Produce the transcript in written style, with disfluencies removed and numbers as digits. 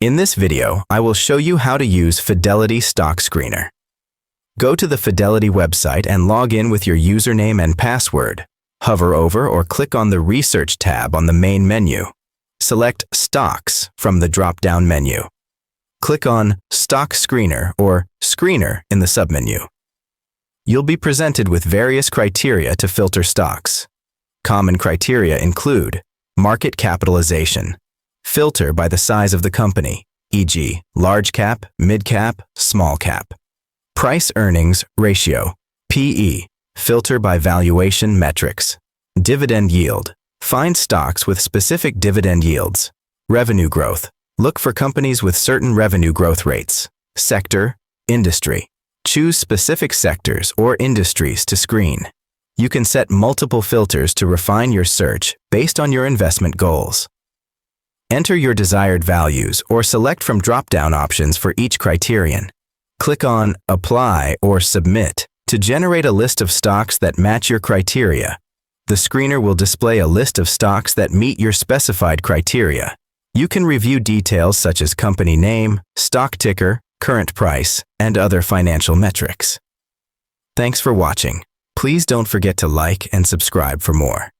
In this video, I will show you how to use Fidelity Stock Screener. Go to the Fidelity website and log in with your username and password. Hover over or click on the Research tab on the main menu. Select Stocks from the drop-down menu. Click on Stock Screener or Screener in the submenu. You'll be presented with various criteria to filter stocks. Common criteria include market capitalization. Filter by the size of the company, e.g., large cap, mid cap, small cap. Price-earnings ratio, PE. Filter by valuation metrics. Dividend yield. Find stocks with specific dividend yields. Revenue growth. Look for companies with certain revenue growth rates. Sector, industry. Choose specific sectors or industries to screen. You can set multiple filters to refine your search based on your investment goals. Enter your desired values or select from drop-down options for each criterion. Click on Apply or Submit to generate a list of stocks that match your criteria. The screener will display a list of stocks that meet your specified criteria. You can review details such as company name, stock ticker, current price, and other financial metrics. Thanks for watching. Please don't forget to like and subscribe for more.